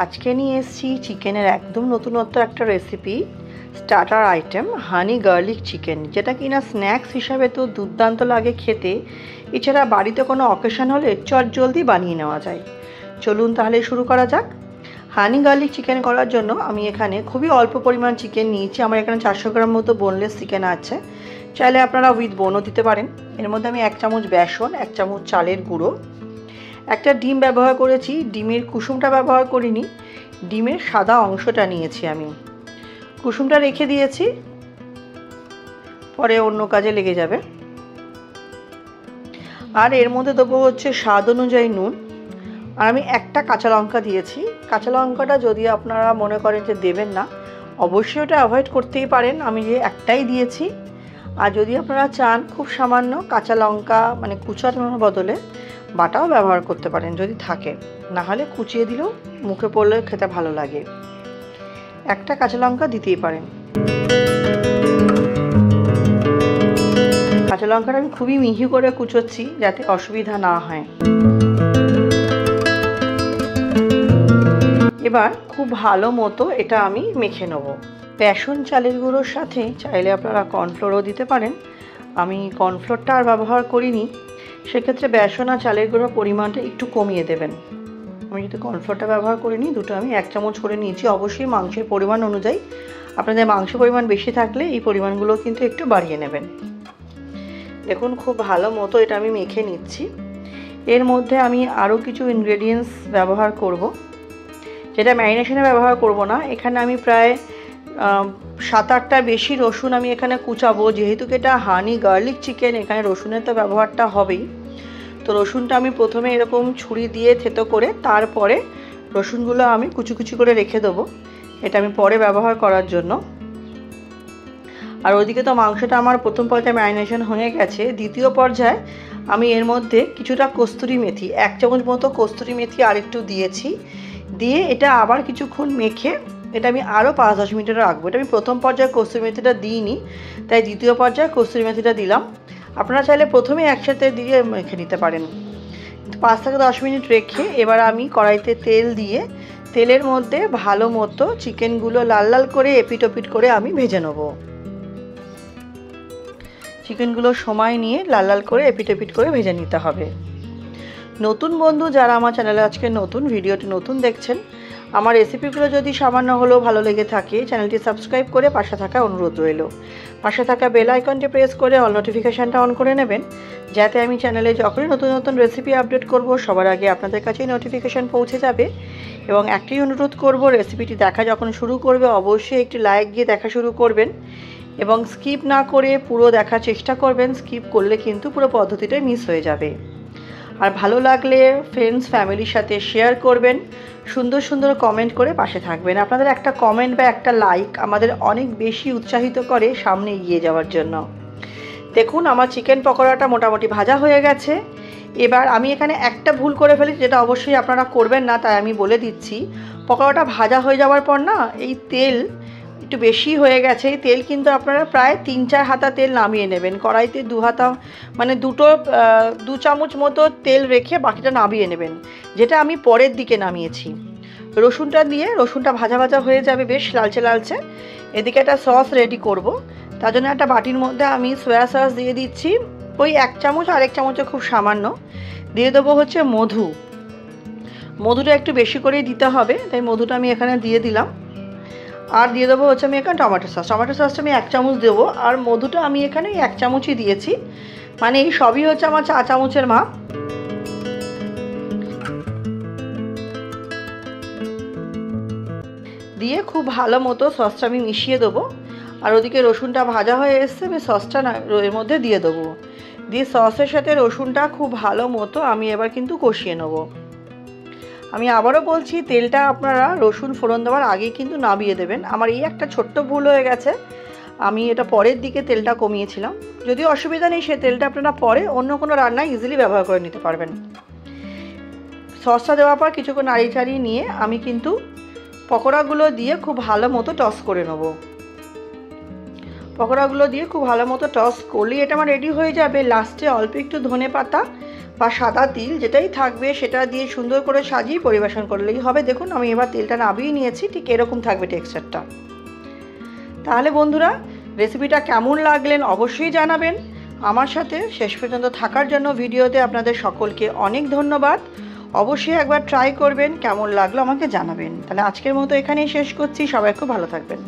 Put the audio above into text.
আজকে নিয়ে এসেছি চিকেনের একদম নতুনত্ব একটা রেসিপি, স্টার্টার আইটেম হানি গার্লিক চিকেন, যেটা কিনা স্ন্যাক্স হিসাবে তো দুর্দান্ত লাগে খেতে। এছাড়া বাড়িতে কোনো অকেশন হলে চটজলদি বানিয়ে নেওয়া যায়। চলুন তাহলে শুরু করা যাক। হানি গার্লিক চিকেন করার জন্য আমি এখানে খুবই অল্প পরিমাণ চিকেন নিয়েছি। আমার এখানে 400 গ্রাম মতো বোনলেস চিকেন আছে, চাইলে আপনারা উইথ বোনও দিতে পারেন। এর মধ্যে আমি 1 চামচ বেসন, 1 চামচ চালের গুঁড়ো, একটা ডিম ব্যবহার করেছি। ডিমের কুসুমটা ব্যবহার করিনি, ডিমের সাদা অংশটা নিয়েছি। আমি কুসুমটা রেখে দিয়েছি, পরে অন্য কাজে লেগে যাবে। আর এর মধ্যে দেবো হচ্ছে স্বাদ অনুযায়ী নুন। আর আমি একটা কাঁচা লঙ্কা দিয়েছি। কাঁচা লঙ্কাটা যদি আপনারা মনে করেন যে দেবেন না, অবশ্যই ওটা অ্যাভয়েড করতেই পারেন। আমি যে একটাই দিয়েছি। আর যদি আপনারা চান খুব সামান্য কাঁচা লঙ্কা মানে কুচানোর বদলে বাটাও ব্যবহার করতে পারেন যদি থাকে, না হলে কুচিয়ে দিলেও মুখে পড়লে খেতে ভালো লাগে। একটা কাঁচা লঙ্কা দিতেই পারেন। কাঁচা লঙ্কাটা আমি খুবই মিহি করে কুচোচ্ছি যাতে অসুবিধা না হয়। এবার খুব ভালো মতো এটা আমি মেখে নেব। বেসন চালের গুঁড়োর সাথে চাইলে আপনারা কর্নফ্লোরও দিতে পারেন। আমি কর্নফ্লোরটা আর ব্যবহার করিনি, সেক্ষেত্রে বেসন আর চালের গুঁড়োর পরিমাণটা একটু কমিয়ে দেবেন। আমি যদি কর্নফ্লোরটা ব্যবহার করিনি, দুটো আমি 1 চামচ করে নিয়েছি। অবশ্যই মাংসের পরিমাণ অনুযায়ী আপনাদের মাংসের পরিমাণ বেশি থাকলে এই পরিমাণগুলো কিন্তু একটু বাড়িয়ে নেবেন। দেখুন খুব ভালো মতো এটা আমি মেখে নিচ্ছি। এর মধ্যে আমি আরও কিছু ইনগ্রেডিয়েন্টস ব্যবহার করব, যেটা ম্যারিনেশনে ব্যবহার করব না। এখানে আমি প্রায় 7-8টার বেশি রসুন আমি এখানে কুচাবো। যেহেতু এটা হানি গার্লিক চিকেন, এখানে রসুনের তো ব্যবহারটা হবেই। তো রসুনটা আমি প্রথমে এরকম ছুরি দিয়ে থেতো করে তারপরে রসুনগুলো আমি কুচি কুচি করে রেখে দেবো। এটা আমি পরে ব্যবহার করার জন্য। আর ওইদিকে তো মাংসটা আমার প্রথম পর্যায়ে ম্যারিনেশন হয়ে গেছে। দ্বিতীয় পর্যায়ে আমি এর মধ্যে কিছুটা কস্তুরি মেথি, 1 চামচ মতো কস্তুরি মেথি আর একটু দিয়েছি। দিয়ে এটা আবার কিছুক্ষণ মেখে এটা আমি আরও 5-10 মিনিট রাখবো। এটা আমি প্রথম পর্যায়ে কস্তুরি মেথিটা দিইনি, তাই দ্বিতীয় পর্যায়ে কস্তুরি মেথিটা দিলাম। আপনারা চাইলে প্রথমে একসাথে দিয়ে মেখে নিতে পারেন। 5 থেকে 10 মিনিট রেখে এবার আমি কড়াইতে তেল দিয়ে তেলের মধ্যে ভালো মতো চিকেনগুলো লাল লাল করে এপিট ওপিট করে আমি ভেজে নেব। চিকেনগুলো সময় নিয়ে লাল লাল করে এপিট ওপিট করে ভেজে নিতে হবে। নতুন বন্ধু যারা আমার চ্যানেলে আজকে নতুন ভিডিওটি নতুন দেখছেন, আমার রেসিপিগুলো যদি সামান্য হলেও ভালো লেগে থাকে চ্যানেলটি সাবস্ক্রাইব করে পাশে থাকা অনুরোধ রইল। পাশে থাকা বেল আইকনটি প্রেস করে অল নোটিফিকেশানটা অন করে নেবেন, যাতে আমি চ্যানেলে যখনই নতুন নতুন রেসিপি আপডেট করব সবার আগে আপনাদের কাছেই নোটিফিকেশান পৌঁছে যাবে। এবং একটাই অনুরোধ করব, রেসিপিটি দেখা যখন শুরু করবে অবশ্যই একটি লাইক দিয়ে দেখা শুরু করবেন এবং স্কিপ না করে পুরো দেখার চেষ্টা করবেন। স্কিপ করলে কিন্তু পুরো পদ্ধতিটাই মিস হয়ে যাবে। আর ভালো লাগলে ফ্রেন্ডস ফ্যামিলির সাথে শেয়ার করবেন, সুন্দর সুন্দর কমেন্ট করে পাশে থাকবেন। আপনাদের একটা কমেন্ট বা একটা লাইক আমাদের অনেক বেশি উৎসাহিত করে সামনে এগিয়ে যাওয়ার জন্য। দেখুন আমার চিকেন পকোড়াটা মোটামুটি ভাজা হয়ে গেছে। এবার আমি এখানে একটা ভুল করে ফেলি, যেটা অবশ্যই আপনারা করবেন না, তাই আমি বলে দিচ্ছি। পকোড়াটা ভাজা হয়ে যাওয়ার পর না, এই তেল একটু বেশি হয়ে গেছে। এই তেল কিন্তু আপনারা প্রায় 3-4 হাতা তেল নামিয়ে নেবেন। কড়াইতে 2 হাতা মানে 2 চামচ মতো তেল রেখে বাকিটা নামিয়ে নেবেন, যেটা আমি পরের দিকে নামিয়েছি। রসুনটা দিয়ে রসুনটা ভাজা ভাজা হয়ে যাবে বেশ লালচে লালচে। এদিকে একটা সস রেডি করব। তার জন্য একটা বাটির মধ্যে আমি সয়া সস দিয়ে দিচ্ছি, ওই 1 চামচ, আর 1 চামচে খুব সামান্য দিয়ে দেবো হচ্ছে মধু। মধুটা একটু বেশি করেই দিতে হবে, তাই মধুটা আমি এখানে দিয়ে দিলাম। আর দিয়ে দেবো হচ্ছে আমি এখানে টমেটো সস। টমেটো সসটা আমি 1 চামচ দেবো, আর মধুটা আমি এখানে 1 চামচই দিয়েছি। মানে এই সবই হচ্ছে আমার 4 চামচের মাপ। দিয়ে খুব ভালো মতো সসটা আমি মিশিয়ে দেবো। আর ওদিকে রসুনটা ভাজা হয়ে এসছে, আমি সসটা এর মধ্যে দিয়ে দেবো। দিয়ে সসের সাথে রসুনটা খুব ভালো মতো আমি এবার কিন্তু কষিয়ে নেবো। আমি আবারও বলছি, তেলটা আপনারা রসুন ফোড়ন দেওয়ার আগে কিন্তু নামিয়ে দেবেন। আমার এই একটা ছোট্ট ভুল হয়ে গেছে, আমি এটা পরের দিকে তেলটা কমিয়েছিলাম। যদিও অসুবিধা নেই, সে তেলটা আপনারা পরে অন্য কোনো রান্নায় ইজিলি ব্যবহার করে নিতে পারবেন। সসটা দেওয়ার পর কিছুক্ষণ নাড়িয়ে চাড়িয়ে নিয়ে আমি কিন্তু পকোড়াগুলো দিয়ে খুব ভালো মতো টস করে নেব। পকোড়াগুলো দিয়ে খুব ভালো মতো টস করলেই এটা আমার রেডি হয়ে যাবে। লাস্টে অল্প একটু ধনে পাতা বা সাদা তিল যেটাই থাকবে সেটা দিয়ে সুন্দর করে সাজিয়ে পরিবেশন করলেই হবে। দেখুন আমি এবার তেলটা নাবিয়ে নিয়েছি, ঠিক এরকম থাকবে টেক্সচারটা। তাহলে বন্ধুরা রেসিপিটা কেমন লাগলেন অবশ্যই জানাবেন। আমার সাথে শেষ পর্যন্ত থাকার জন্য ভিডিওতে আপনাদের সকলকে অনেক ধন্যবাদ। অবশ্যই একবার ট্রাই করবেন, কেমন লাগলো আমাকে জানাবেন। তাহলে আজকের মতো এখানেই শেষ করছি, সবাই খুব ভালো থাকবেন।